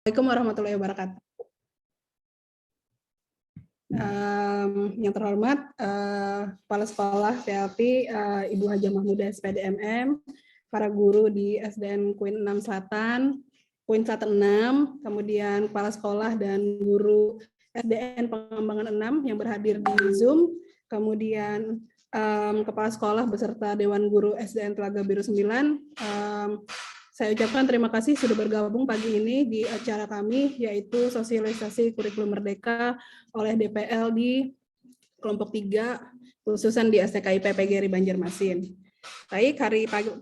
Assalamualaikum warahmatullahi wabarakatuh. Yang terhormat Kepala Sekolah PLP Ibu Haja Mahmudah SPDMM, para guru di SDN Queen 6 Selatan, Queen 16, kemudian Kepala Sekolah dan guru SDN Pengembangan 6 yang berhadir di Zoom, kemudian Kepala Sekolah beserta Dewan Guru SDN Telaga Biru 9. Saya ucapkan terima kasih sudah bergabung pagi ini di acara kami, yaitu sosialisasi kurikulum merdeka oleh DPL di kelompok 3, khususan di STKIP PGRI Banjarmasin. Baik,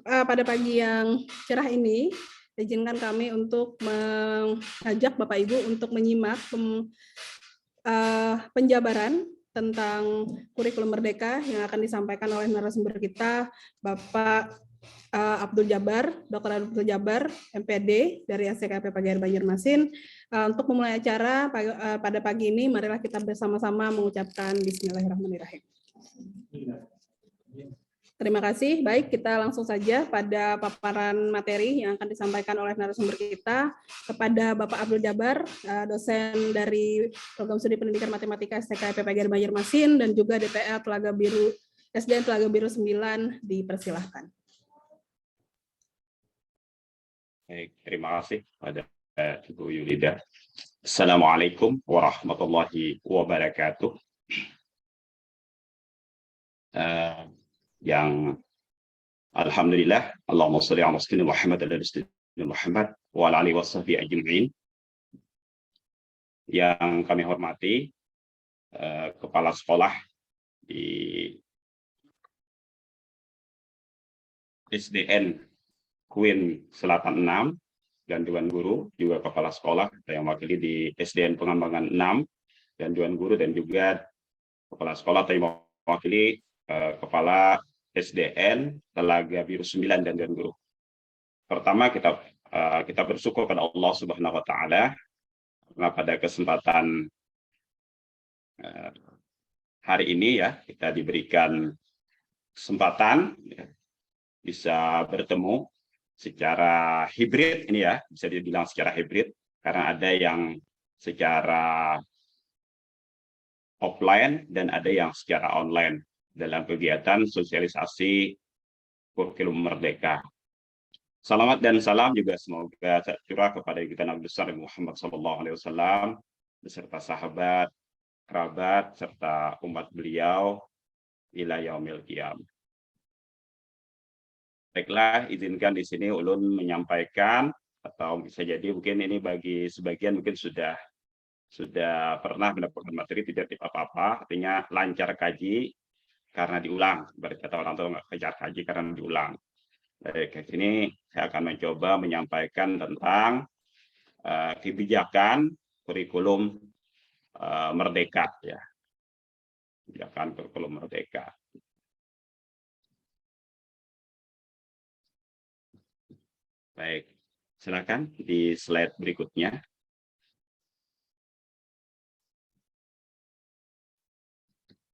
pada pagi yang cerah ini, izinkan kami untuk mengajak Bapak Ibu untuk menyimak penjabaran tentang kurikulum merdeka yang akan disampaikan oleh narasumber kita, Bapak Abdul Jabar, Dr. Abdul Jabar, MPD dari STKIP PGRI Banjarmasin. Untuk memulai acara pada pagi ini, marilah kita bersama-sama mengucapkan Bismillahirrahmanirrahim. Terima kasih. Baik, kita langsung saja pada paparan materi yang akan disampaikan oleh narasumber kita kepada Bapak Abdul Jabar, dosen dari Program Studi Pendidikan Matematika STKIP PGRI Banjarmasin dan juga DPL Telaga Biru SDN Telaga Biru 9, dipersilahkan. Baik, terima kasih pada Ibu Yulida. Assalamualaikum warahmatullahi wabarakatuh. Yang alhamdulillah, Allahumma sholli ala sayyidina Muhammad wa ala Muhammad wa ala alihi washabihi ajma'in. Yang kami hormati kepala sekolah di SDN Queen Selatan 6 dan Dewan Guru, juga kepala sekolah yang mewakili di SDN Pengembangan 6 dan Dewan Guru, dan juga kepala sekolah yang mewakili kepala SDN Telaga Biru 9 dan Dewan Guru. Pertama, kita bersyukur pada Allah Subhanahu wa taala karena pada kesempatan hari ini ya, kita diberikan kesempatan bisa bertemu secara hibrid ini ya, bisa dibilang secara hibrid, karena ada yang secara offline dan ada yang secara online dalam kegiatan sosialisasi kurikulum merdeka. Selamat dan salam juga semoga tercurah kepada kita Nabi besar Muhammad SAW beserta sahabat, kerabat, serta umat beliau ila yaumil qiyamah. Baiklah, izinkan di sini ulun menyampaikan, atau bisa jadi mungkin ini bagi sebagian mungkin sudah pernah mendapatkan materi, tidak apa-apa, artinya lancar kaji karena diulang. Berarti kata orang tua nggak kejar kaji karena diulang. Baik, di sini saya akan mencoba menyampaikan tentang kebijakan kurikulum merdeka ya, kebijakan kurikulum merdeka. Baik, silakan di slide berikutnya.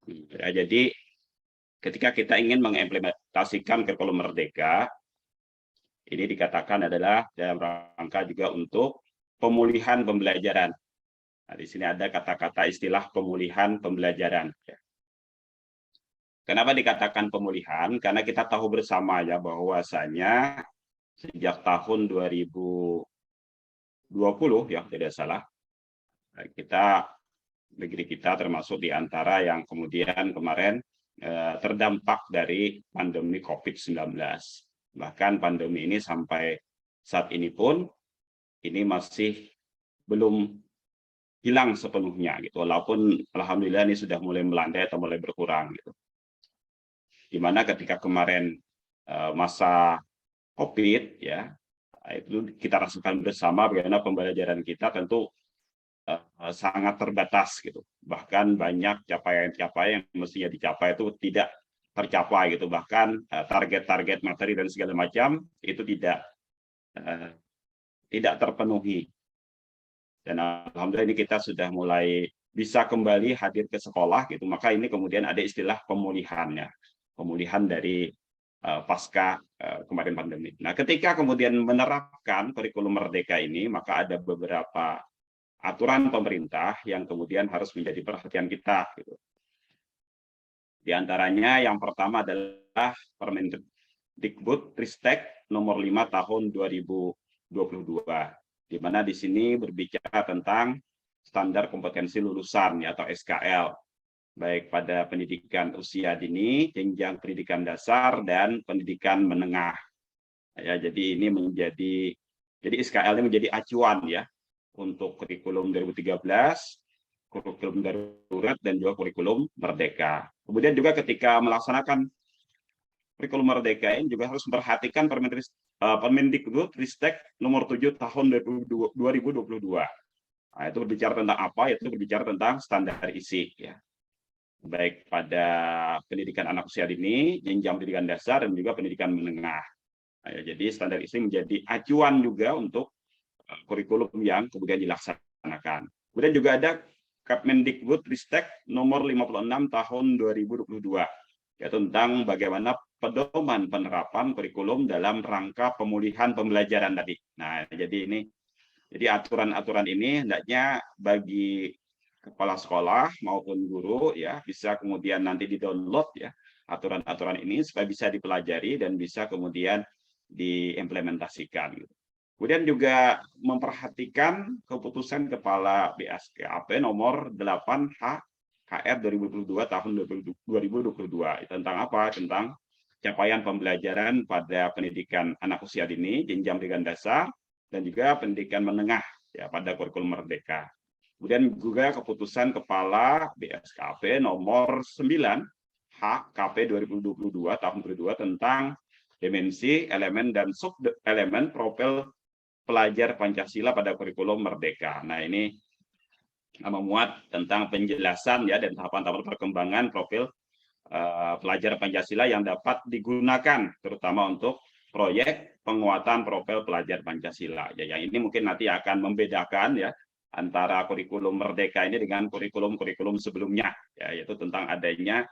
Ya, jadi ketika kita ingin mengimplementasikan kurikulum merdeka, ini dikatakan adalah dalam rangka juga untuk pemulihan pembelajaran. Nah, di sini ada kata-kata istilah pemulihan pembelajaran. Kenapa dikatakan pemulihan? Karena kita tahu bersama ya bahwasanya sejak tahun 2020 ya tidak salah, negeri kita termasuk di antara yang kemudian kemarin terdampak dari pandemi COVID-19. Bahkan pandemi ini sampai saat ini pun ini masih belum hilang sepenuhnya gitu, walaupun alhamdulillah ini sudah mulai melandai atau mulai berkurang gitu. Dimana ketika kemarin masa COVID ya, itu kita rasakan bersama bagaimana pembelajaran kita tentu sangat terbatas gitu. Bahkan banyak capaian-capaian yang mestinya dicapai itu tidak tercapai gitu. Bahkan target-target materi dan segala macam itu tidak terpenuhi. Dan alhamdulillah ini kita sudah mulai bisa kembali hadir ke sekolah gitu. Maka ini kemudian ada istilah pemulihannya. Pemulihan dari pasca kemarin pandemi. Nah, ketika kemudian menerapkan kurikulum merdeka ini, maka ada beberapa aturan pemerintah yang kemudian harus menjadi perhatian kita. Gitu. Di antaranya yang pertama adalah Permendikbud-Ristek nomor 5 tahun 2022, di mana di sini berbicara tentang standar kompetensi lulusan atau SKL, baik pada pendidikan usia dini, jenjang pendidikan dasar, dan pendidikan menengah. Ya, jadi ini jadi SKL ini menjadi acuan ya untuk kurikulum 2013, kurikulum darurat, dan juga kurikulum merdeka. Kemudian juga ketika melaksanakan kurikulum merdeka ini juga harus memperhatikan Permendikbud-Ristek nomor 7 tahun 2022. Nah, itu berbicara tentang apa? Itu berbicara tentang standar isi ya. Baik pada pendidikan anak usia dini, jenjang pendidikan dasar, dan juga pendidikan menengah. Nah, ya, jadi standar isi menjadi acuan juga untuk kurikulum yang kemudian dilaksanakan. Kemudian juga ada Kemendikbud-Ristek nomor 56 tahun 2022, yaitu tentang bagaimana pedoman penerapan kurikulum dalam rangka pemulihan pembelajaran tadi. Nah, jadi aturan-aturan ini hendaknya bagi kepala sekolah maupun guru ya bisa kemudian nanti di-download ya aturan-aturan ini supaya bisa dipelajari dan bisa kemudian diimplementasikan. Kemudian juga memperhatikan keputusan Kepala BSKAP nomor 8 KR 2022 tahun 2022 tentang apa? Tentang capaian pembelajaran pada pendidikan anak usia dini, jenjang pendidikan dasar, dan juga pendidikan menengah ya pada kurikulum merdeka. Kemudian juga keputusan Kepala BSKAP nomor 9 KP 2022 tahun 2022 tentang dimensi, elemen, dan sub-elemen profil pelajar Pancasila pada kurikulum merdeka. Nah, ini memuat tentang penjelasan ya dan tahapan-tahapan perkembangan profil pelajar Pancasila yang dapat digunakan terutama untuk proyek penguatan profil pelajar Pancasila. Ya, yang ini mungkin nanti akan membedakan ya antara kurikulum merdeka ini dengan kurikulum-kurikulum sebelumnya, ya, yaitu tentang adanya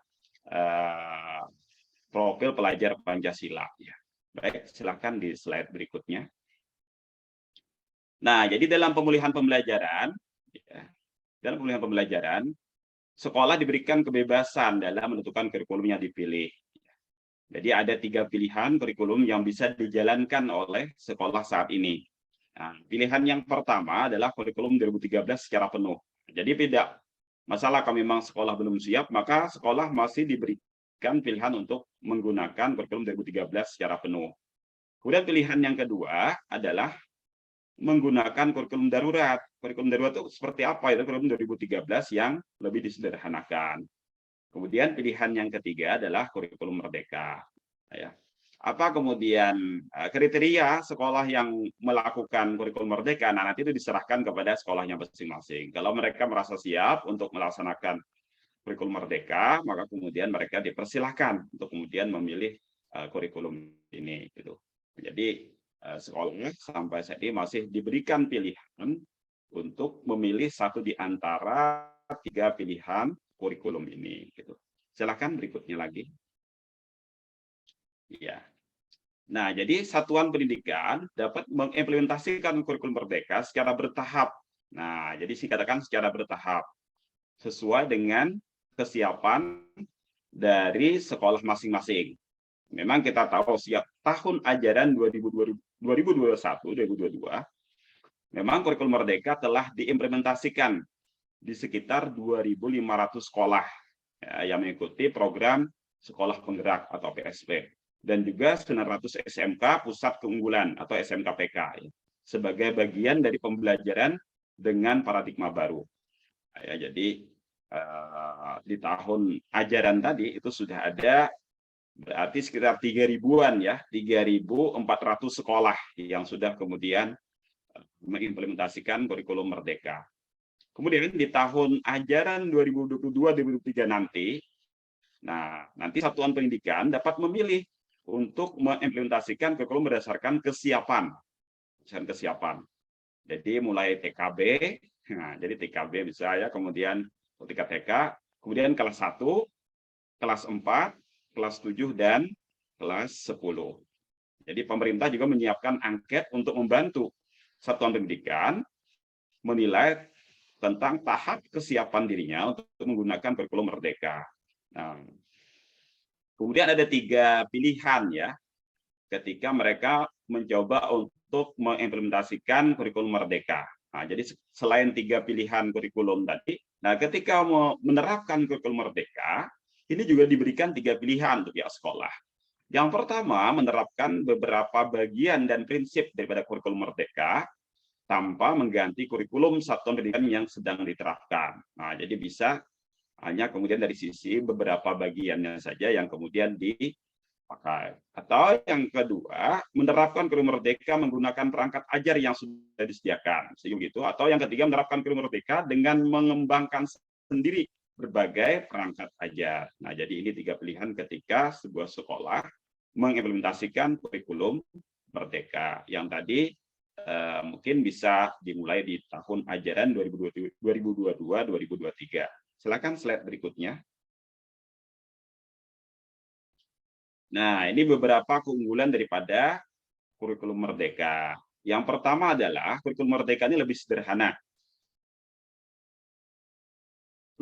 profil pelajar Pancasila. Ya. Baik, silakan di slide berikutnya. Nah, jadi dalam pemulihan pembelajaran, sekolah diberikan kebebasan dalam menentukan kurikulum yang dipilih. Jadi ada 3 pilihan kurikulum yang bisa dijalankan oleh sekolah saat ini. Nah, pilihan yang pertama adalah kurikulum 2013 secara penuh. Jadi tidak masalah kalau memang sekolah belum siap, maka sekolah masih diberikan pilihan untuk menggunakan kurikulum 2013 secara penuh. Kemudian pilihan yang kedua adalah menggunakan kurikulum darurat. Kurikulum darurat itu seperti apa? Itu kurikulum 2013 yang lebih disederhanakan. Kemudian pilihan yang ketiga adalah kurikulum merdeka. Ya. Apa kemudian kriteria sekolah yang melakukan kurikulum merdeka? Nah, nanti itu diserahkan kepada sekolahnya masing-masing. Kalau mereka merasa siap untuk melaksanakan kurikulum merdeka, maka kemudian mereka dipersilahkan untuk kemudian memilih kurikulum ini. Gitu. Jadi sekolah sampai saat ini masih diberikan pilihan untuk memilih satu di antara 3 pilihan kurikulum ini. Gitu. Silakan berikutnya lagi. Ya. Nah, jadi satuan pendidikan dapat mengimplementasikan kurikulum merdeka secara bertahap. Nah, jadi dikatakan secara bertahap sesuai dengan kesiapan dari sekolah masing-masing. Memang kita tahu siap tahun ajaran 2021-2022, memang kurikulum merdeka telah diimplementasikan di sekitar 2.500 sekolah ya, yang mengikuti program sekolah penggerak atau PSP. Dan juga 900 SMK Pusat Keunggulan atau SMKPK ya, sebagai bagian dari pembelajaran dengan paradigma baru. Ya, jadi di tahun ajaran tadi itu sudah ada berarti sekitar 3.000-an ya, 3.400 sekolah yang sudah kemudian mengimplementasikan kurikulum merdeka. Kemudian di tahun ajaran 2022-2023 nanti, nanti satuan pendidikan dapat memilih untuk mengimplementasikan kurikulum berdasarkan kesiapan. Jadi mulai TKB, jadi TKB bisa ya, kemudian tingkat TK, kemudian kelas 1, kelas 4, kelas 7, dan kelas 10. Jadi pemerintah juga menyiapkan angket untuk membantu satuan pendidikan menilai tentang tahap kesiapan dirinya untuk menggunakan kurikulum Merdeka. Nah, kemudian ada 3 pilihan ya, ketika mereka mencoba untuk mengimplementasikan kurikulum Merdeka. Nah, jadi selain 3 pilihan kurikulum tadi, nah ketika mau menerapkan kurikulum Merdeka, ini juga diberikan 3 pilihan untuk pihak sekolah. Yang pertama, menerapkan beberapa bagian dan prinsip daripada kurikulum Merdeka tanpa mengganti kurikulum satuan pendidikan yang sedang diterapkan. Nah, jadi bisa hanya kemudian dari sisi beberapa bagiannya saja yang kemudian dipakai. Atau yang kedua, menerapkan kurikulum Merdeka menggunakan perangkat ajar yang sudah disediakan. Begitu. Atau yang ketiga, menerapkan kurikulum Merdeka dengan mengembangkan sendiri berbagai perangkat ajar. Nah, jadi ini 3 pilihan ketika sebuah sekolah mengimplementasikan kurikulum Merdeka. Yang tadi mungkin bisa dimulai di tahun ajaran 2022-2023. Silakan slide berikutnya. Nah, ini beberapa keunggulan daripada kurikulum Merdeka. Yang pertama adalah kurikulum Merdeka ini lebih sederhana.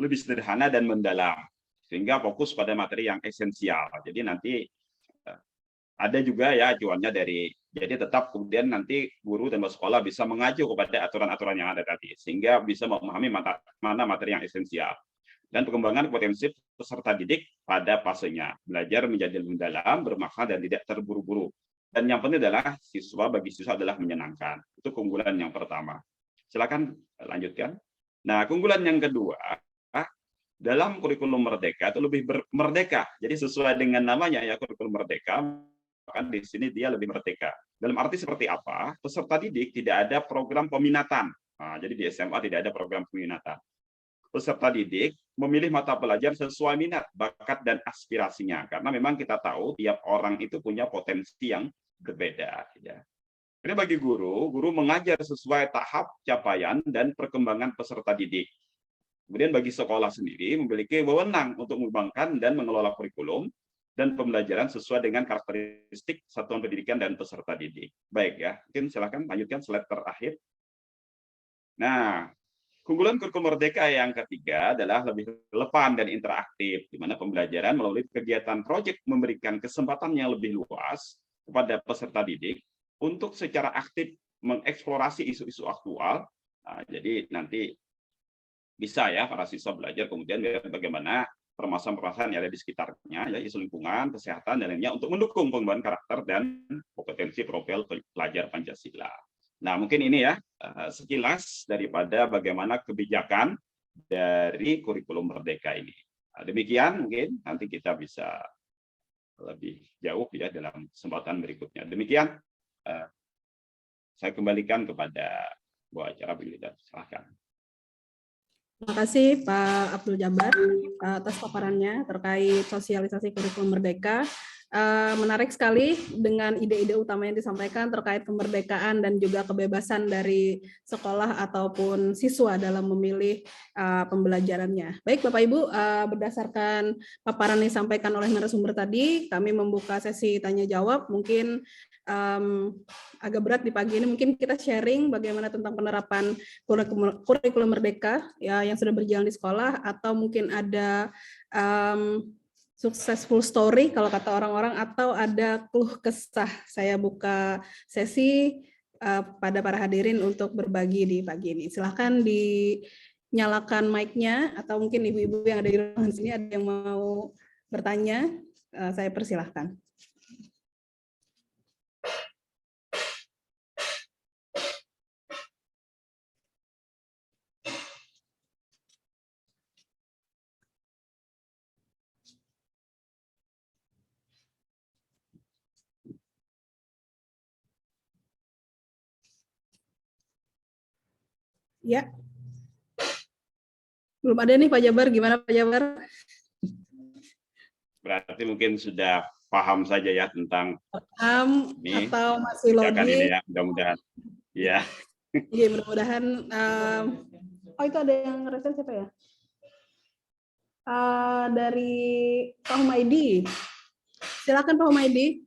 Lebih sederhana dan mendalam, sehingga fokus pada materi yang esensial. Jadi nanti ada juga ya acuannya jadi tetap kemudian nanti guru dan sekolah bisa mengacu kepada aturan-aturan yang ada tadi, sehingga bisa memahami mana materi yang esensial. Dan pengembangan potensi peserta didik pada fasenya, belajar menjadi lebih mendalam, bermakna, dan tidak terburu-buru. Dan yang penting adalah bagi siswa adalah menyenangkan. Itu keunggulan yang pertama. Silakan lanjutkan. Nah, keunggulan yang kedua, dalam kurikulum Merdeka itu lebih merdeka. Jadi sesuai dengan namanya ya, kurikulum Merdeka, kan di sini dia lebih merdeka. Dalam arti seperti apa? Peserta didik tidak ada program peminatan. Nah, jadi di SMA tidak ada program peminatan. Peserta didik memilih mata pelajaran sesuai minat, bakat, dan aspirasinya. Karena memang kita tahu tiap orang itu punya potensi yang berbeda. Ya. Jadi bagi guru mengajar sesuai tahap capaian dan perkembangan peserta didik. Kemudian bagi sekolah sendiri memiliki wewenang untuk mengembangkan dan mengelola kurikulum dan pembelajaran sesuai dengan karakteristik satuan pendidikan dan peserta didik. Baik ya, mungkin silakan lanjutkan slide terakhir. Nah, keunggulan kurikulum Merdeka yang ketiga adalah lebih relevan dan interaktif, di mana pembelajaran melalui kegiatan proyek memberikan kesempatan yang lebih luas kepada peserta didik untuk secara aktif mengeksplorasi isu-isu aktual. Nah, jadi nanti bisa ya para siswa belajar kemudian bagaimana permasalahan-permasalahan yang ada di sekitarnya, ya isu lingkungan, kesehatan, dan lainnya untuk mendukung pengembangan karakter dan kompetensi profil pelajar Pancasila. Nah, mungkin ini ya sekilas daripada bagaimana kebijakan dari kurikulum Merdeka ini. Nah, demikian mungkin nanti kita bisa lebih jauh ya dalam kesempatan berikutnya. Demikian saya kembalikan kepada Bu acara Bilida. Silakan. Terima kasih Pak Abdul Jabar atas paparannya terkait sosialisasi kurikulum Merdeka. Menarik sekali dengan ide-ide utama yang disampaikan terkait kemerdekaan dan juga kebebasan dari sekolah ataupun siswa dalam memilih pembelajarannya. Baik Bapak Ibu, berdasarkan paparan yang disampaikan oleh narasumber tadi, kami membuka sesi tanya jawab. Mungkin agak berat di pagi ini, mungkin kita sharing bagaimana tentang penerapan kurikulum Merdeka ya yang sudah berjalan di sekolah, atau mungkin ada successful story kalau kata orang-orang, atau ada keluh kesah. Saya buka sesi pada para hadirin untuk berbagi di pagi ini. Silahkan dinyalakan mic-nya, atau mungkin ibu-ibu yang ada di ruangan sini ada yang mau bertanya, saya persilahkan. Ya, belum ada nih Pak Jabar. Gimana Pak Jabar? Berarti mungkin sudah paham saja ya tentang ini, atau masih logik ini ya, mudah-mudahan. Ya. Iya, mudah-mudahan. Oh, itu ada yang resen siapa ya? Dari Pak Humaydi. Silakan Pak Humaydi.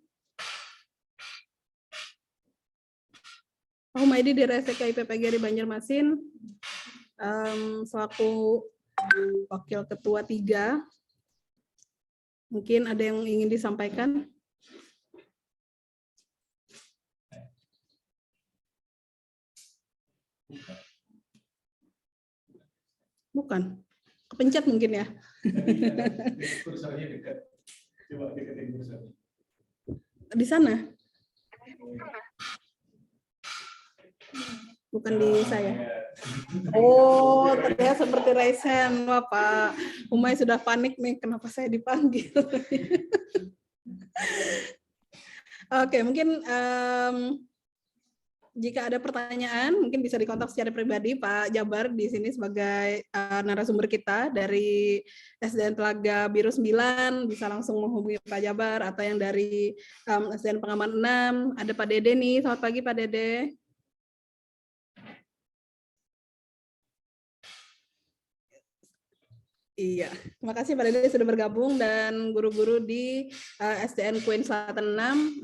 Pak Humaydi di RSK IPPGRI Banjarmasin selaku Wakil Ketua 3. Mungkin ada yang ingin disampaikan? Bukan. Kepencet mungkin ya. Di sana. Bukan di saya. Oh, ternyata seperti Raisen. Wah, Pak Umay sudah panik nih, kenapa saya dipanggil. Oke, mungkin jika ada pertanyaan, mungkin bisa dikontak secara pribadi Pak Jabar di sini sebagai narasumber kita dari SDN Telaga Biru 9, bisa langsung menghubungi Pak Jabar, atau yang dari SDN Pengaman 6, ada Pak Dede nih. Selamat pagi Pak Dede. Iya, terima kasih Pak Dede sudah bergabung, dan guru-guru di SDN Queen Selatan 6.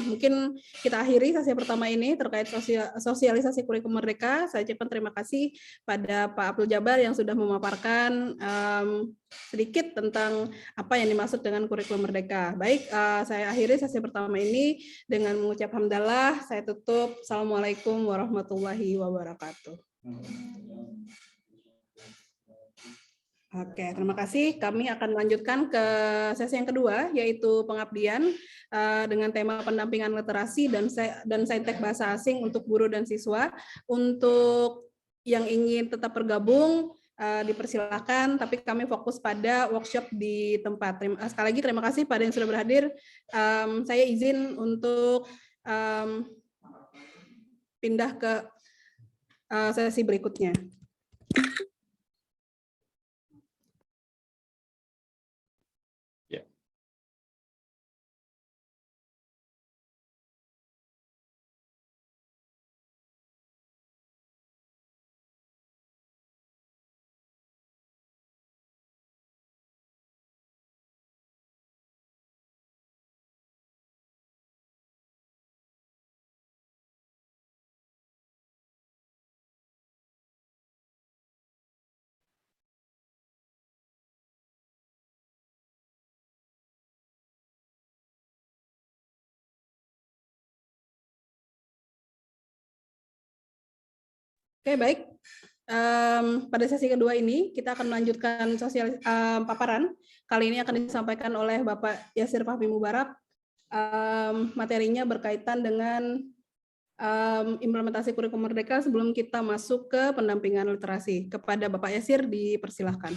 Mungkin kita akhiri sesi pertama ini terkait sosialisasi kurikulum Merdeka. Saya ucapkan terima kasih pada Pak Abdul Jabar yang sudah memaparkan sedikit tentang apa yang dimaksud dengan kurikulum Merdeka. Baik, saya akhiri sesi pertama ini dengan mengucap hamdalah. Saya tutup. Assalamualaikum warahmatullahi wabarakatuh. Oke, terima kasih. Kami akan melanjutkan ke sesi yang kedua, yaitu pengabdian dengan tema pendampingan literasi dan saintek bahasa asing untuk guru dan siswa. Untuk yang ingin tetap bergabung, dipersilakan, tapi kami fokus pada workshop di tempat. Sekali lagi terima kasih pada yang sudah berhadir. Saya izin untuk pindah ke sesi berikutnya. Oke, baik. Pada sesi kedua ini kita akan melanjutkan paparan. Kali ini akan disampaikan oleh Bapak Yasir Fahmi Mubarak. Materinya berkaitan dengan implementasi kurikulum Merdeka sebelum kita masuk ke pendampingan literasi. Kepada Bapak Yasir dipersilahkan.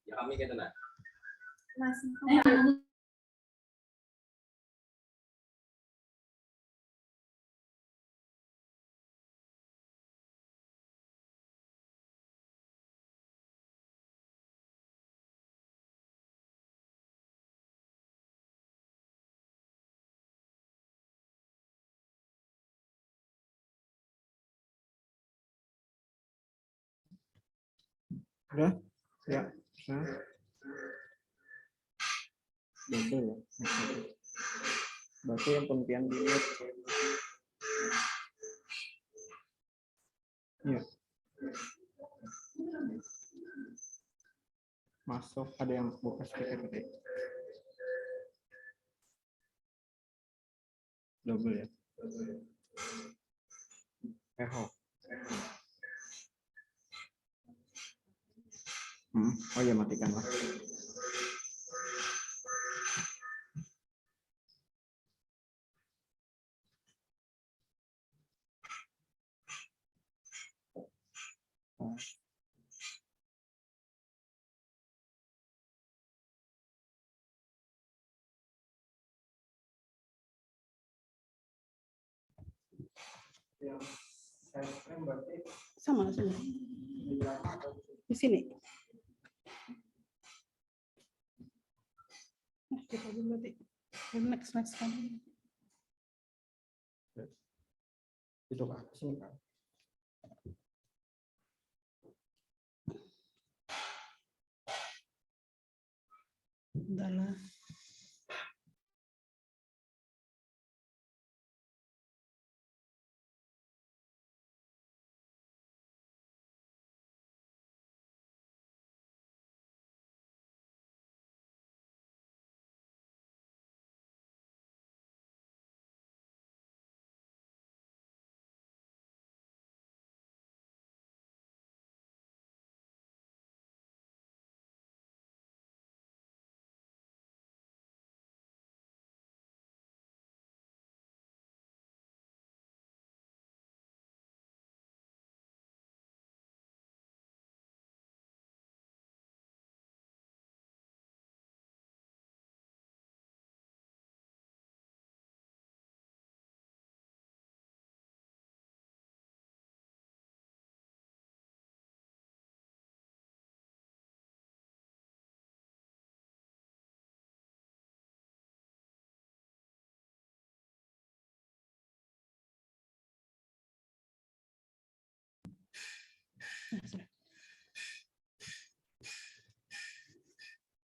Ya kami kita nak. Udah? Ya. Nah. Double ya. Berarti yang penting di mute. Iya. Masuk, ada yang buka speaker tadi. Double ya. Echo. Oh iya, matikan lah. Sama. Di sini. Nah, kita dulu berarti. Next kan. Itu Kak, sini Kak. Adalah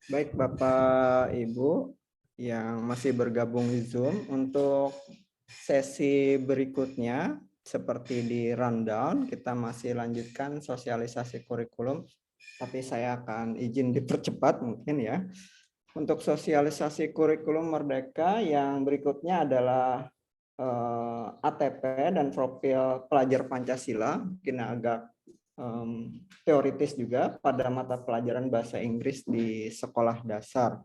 Baik Bapak Ibu yang masih bergabung di Zoom, untuk sesi berikutnya seperti di rundown kita masih lanjutkan sosialisasi kurikulum, tapi saya akan izin dipercepat mungkin ya. Untuk sosialisasi kurikulum Merdeka yang berikutnya adalah ATP dan profil pelajar Pancasila, mungkin agak teoritis juga pada mata pelajaran bahasa Inggris di sekolah dasar.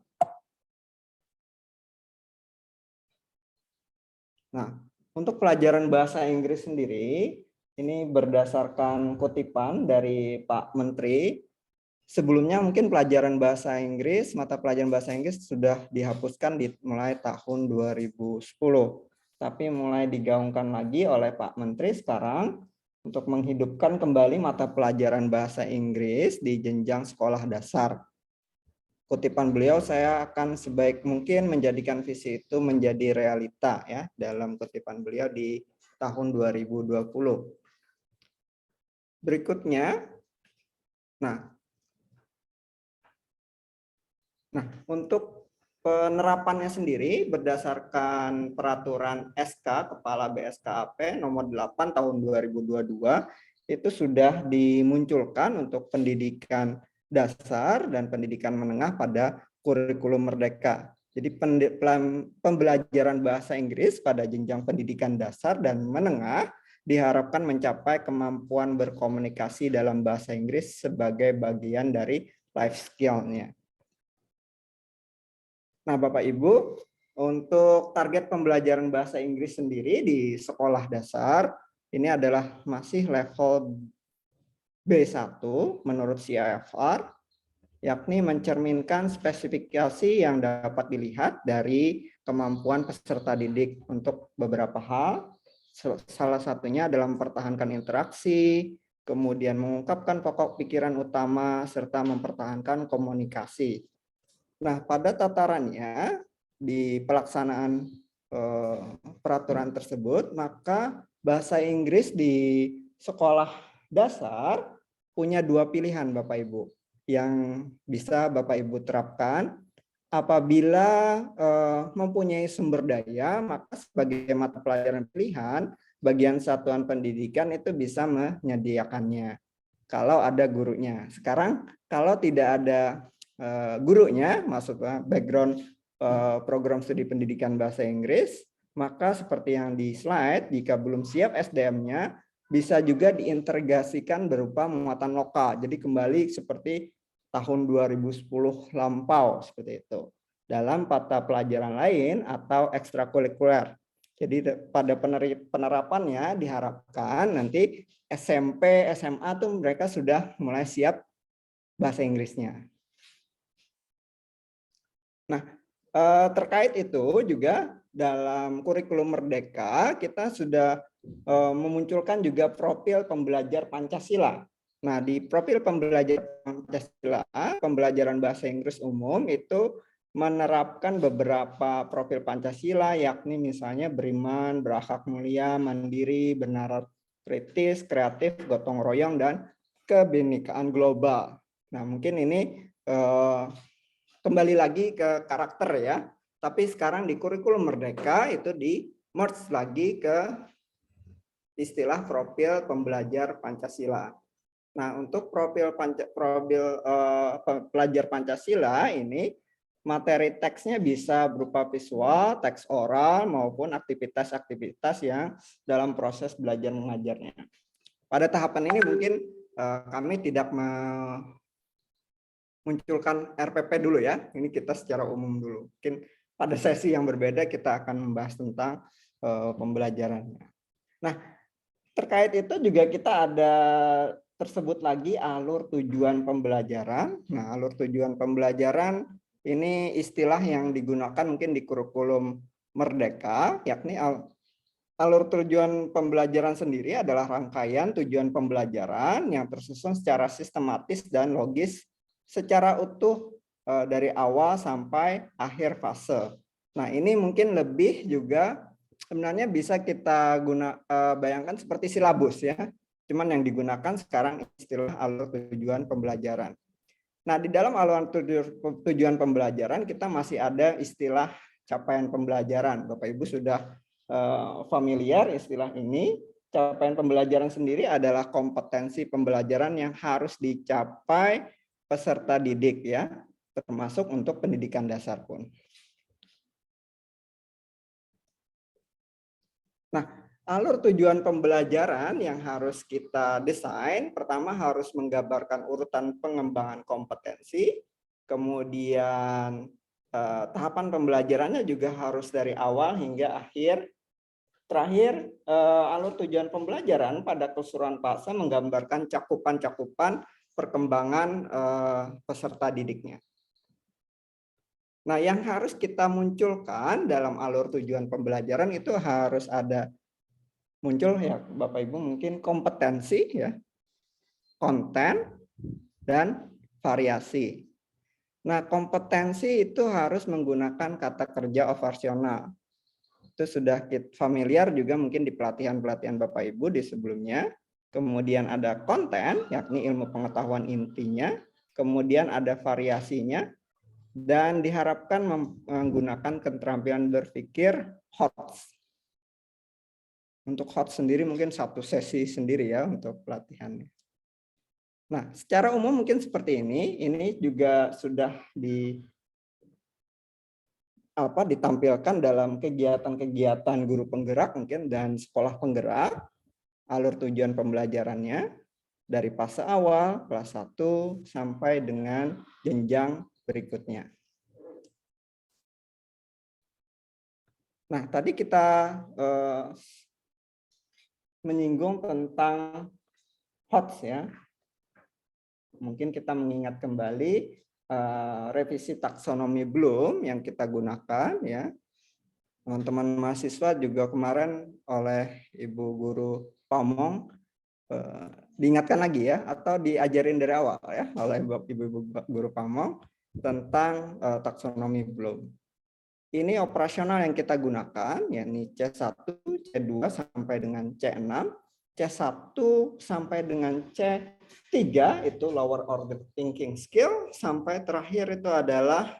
Nah, untuk pelajaran bahasa Inggris sendiri, ini berdasarkan kutipan dari Pak Menteri. Sebelumnya mungkin pelajaran bahasa Inggris, mata pelajaran bahasa Inggris sudah dihapuskan mulai tahun 2010. Tapi mulai digaungkan lagi oleh Pak Menteri sekarang untuk menghidupkan kembali mata pelajaran bahasa Inggris di jenjang sekolah dasar. Kutipan beliau, saya akan sebaik mungkin menjadikan visi itu menjadi realita ya dalam kutipan beliau di tahun 2020. Berikutnya, nah untuk penerapannya sendiri berdasarkan peraturan SK Kepala BSKAP nomor 8 tahun 2022 itu sudah dimunculkan untuk pendidikan dasar dan pendidikan menengah pada kurikulum Merdeka. Jadi pembelajaran bahasa Inggris pada jenjang pendidikan dasar dan menengah diharapkan mencapai kemampuan berkomunikasi dalam bahasa Inggris sebagai bagian dari life skill-nya. Nah, Bapak Ibu, untuk target pembelajaran bahasa Inggris sendiri di sekolah dasar, ini adalah masih level B1 menurut CIFR, yakni mencerminkan spesifikasi yang dapat dilihat dari kemampuan peserta didik untuk beberapa hal. Salah satunya adalah mempertahankan interaksi, kemudian mengungkapkan pokok pikiran utama, serta mempertahankan komunikasi. Nah, pada tatarannya di pelaksanaan peraturan tersebut, maka bahasa Inggris di sekolah dasar punya dua pilihan Bapak Ibu yang bisa Bapak Ibu terapkan. Apabila mempunyai sumber daya, maka sebagai mata pelajaran pilihan, bagian satuan pendidikan itu bisa menyediakannya kalau ada gurunya. Sekarang kalau tidak ada gurunya, maksudnya background program studi pendidikan bahasa Inggris, maka seperti yang di slide, jika belum siap SDM-nya, bisa juga diintegrasikan berupa muatan lokal. Jadi kembali seperti tahun 2010 lampau, seperti itu. Dalam mata pelajaran lain atau ekstrakurikuler. Jadi pada penerapannya diharapkan nanti SMP, SMA tuh mereka sudah mulai siap bahasa Inggrisnya. Nah, terkait itu juga dalam kurikulum Merdeka kita sudah memunculkan juga profil pembelajar Pancasila. Nah, di profil pembelajar Pancasila, pembelajaran bahasa Inggris umum itu menerapkan beberapa profil Pancasila, yakni misalnya beriman, berakhlak mulia, mandiri, bernalar kritis, kreatif, gotong royong, dan kebinekaan global. Nah, mungkin ini kembali lagi ke karakter ya. Tapi sekarang di kurikulum Merdeka itu di merge lagi ke istilah profil pembelajar Pancasila. Nah, untuk profil pelajar Pancasila ini materi teksnya bisa berupa visual, teks oral maupun aktivitas-aktivitas yang dalam proses belajar mengajarnya. Pada tahapan ini mungkin kami tidak munculkan RPP dulu ya. Ini kita secara umum dulu. Mungkin pada sesi yang berbeda kita akan membahas tentang pembelajarannya. Nah, terkait itu juga kita ada tersebut lagi alur tujuan pembelajaran. Nah, alur tujuan pembelajaran ini istilah yang digunakan mungkin di kurikulum Merdeka, yakni alur tujuan pembelajaran sendiri adalah rangkaian tujuan pembelajaran yang tersusun secara sistematis dan logis secara utuh dari awal sampai akhir fase. Nah, ini mungkin lebih juga sebenarnya bisa kita bayangkan seperti silabus ya. Cuman yang digunakan sekarang istilah alur tujuan pembelajaran. Nah, di dalam alur tujuan pembelajaran kita masih ada istilah capaian pembelajaran. Bapak Ibu sudah familiar istilah ini. Capaian pembelajaran sendiri adalah kompetensi pembelajaran yang harus dicapai peserta didik ya, termasuk untuk pendidikan dasar pun. Nah, alur tujuan pembelajaran yang harus kita desain, pertama harus menggambarkan urutan pengembangan kompetensi, kemudian tahapan pembelajarannya juga harus dari awal hingga akhir. Terakhir, alur tujuan pembelajaran pada keseluruhan fase menggambarkan cakupan-cakupan perkembangan peserta didiknya. Nah, yang harus kita munculkan dalam alur tujuan pembelajaran itu harus ada muncul ya Bapak Ibu mungkin kompetensi ya, konten dan variasi. Nah, kompetensi itu harus menggunakan kata kerja operasional. Itu sudah familiar juga mungkin di pelatihan-pelatihan Bapak Ibu di sebelumnya. Kemudian ada konten, yakni ilmu pengetahuan intinya. Kemudian ada variasinya. Dan diharapkan menggunakan keterampilan berpikir HOTS. Untuk HOTS sendiri mungkin satu sesi sendiri ya untuk pelatihannya. Nah, secara umum mungkin seperti ini. Ini juga sudah ditampilkan dalam kegiatan-kegiatan guru penggerak mungkin dan sekolah penggerak. Alur tujuan pembelajarannya dari fase awal, kelas 1, sampai dengan jenjang berikutnya. Nah, tadi kita menyinggung tentang HOTS ya. Mungkin kita mengingat kembali revisi taksonomi Bloom yang kita gunakan ya. Teman-teman mahasiswa juga kemarin oleh Ibu Guru Pamong diingatkan lagi ya atau diajarin dari awal ya oleh Ibu Guru Pamong tentang taksonomi Bloom. Ini operasional yang kita gunakan, yakni C1, C2 sampai dengan C6, C1 sampai dengan C3 itu lower order thinking skill, sampai terakhir itu adalah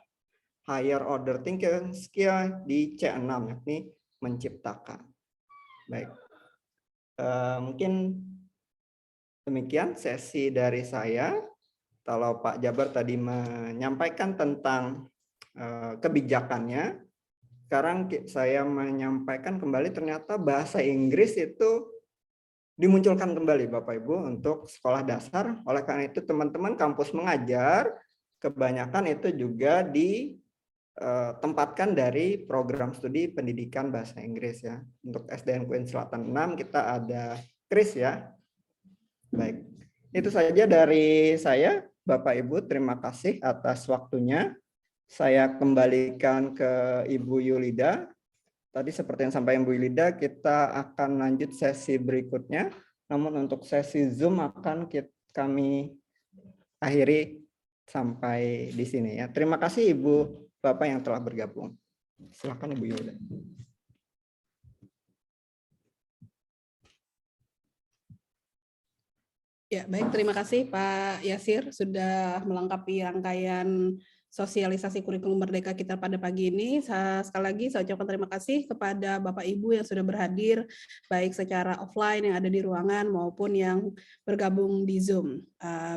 higher order thinking skill di C6, yakni menciptakan. Baik, mungkin demikian sesi dari saya. Kalau Pak Jabar tadi menyampaikan tentang kebijakannya, sekarang saya menyampaikan kembali ternyata bahasa Inggris itu dimunculkan kembali Bapak Ibu untuk sekolah dasar. Oleh karena itu teman-teman kampus mengajar kebanyakan itu juga ditempatkan dari program studi pendidikan bahasa Inggris ya. Untuk SDN Queen Selatan 6 kita ada KRIS ya. Baik, itu saja dari saya. Bapak Ibu, terima kasih atas waktunya. Saya kembalikan ke Ibu Yulida tadi seperti yang sampaikan Bu Ilida, kita akan lanjut sesi berikutnya. Namun untuk sesi Zoom akan kami akhiri sampai di sini ya. Terima kasih Ibu Bapak yang telah bergabung. Silakan Ibu Ilida. Ya, baik. Terima kasih Pak Yasir sudah melengkapi rangkaian sosialisasi kurikulum merdeka kita pada pagi ini. Sekali lagi saya ucapkan terima kasih kepada Bapak Ibu yang sudah berhadir, baik secara offline yang ada di ruangan maupun yang bergabung di Zoom.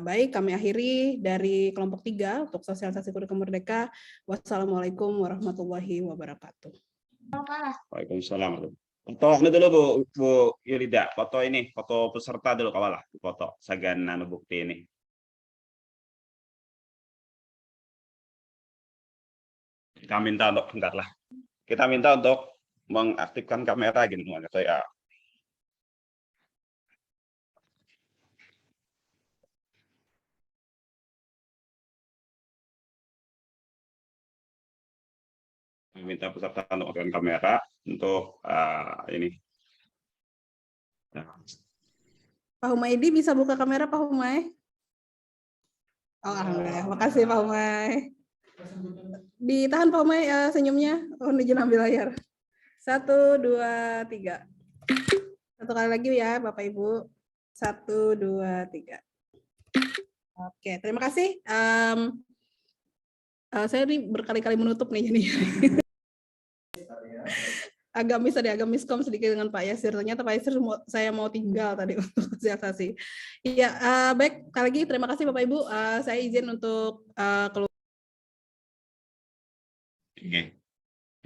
Baik, kami akhiri dari kelompok 3 untuk sosialisasi kurikulum merdeka. Wassalamualaikum warahmatullahi wabarakatuh. Waalaikumsalam. Foto ini dulu Bu Yulida, foto ini, foto peserta dulu kawalah, foto sagan nano bukti ini. Kita minta untuk bentar lah. Kita minta untuk mengaktifkan kamera gini saya. Minta peserta untuk aktifkan kamera untuk ini. Nah. Pak Humaydi bisa buka kamera Pak Humay? Oh, alhamdulillah. Makasih Pak Humay. Ditahan Pak Humay senyumnya. Oh, izin ambil layar. 1, 2, 3. Satu kali lagi ya Bapak Ibu. 1, 2, 3. Oke, terima kasih. Saya ini berkali-kali menutup nih jadi. Agak miskom sedikit dengan Pak Yasir. Ternyata Pak Yasir saya mau tinggal tadi untuk sosialisasi. Iya, baik. Sekali lagi terima kasih Bapak Ibu. Saya izin untuk keluar. Oke.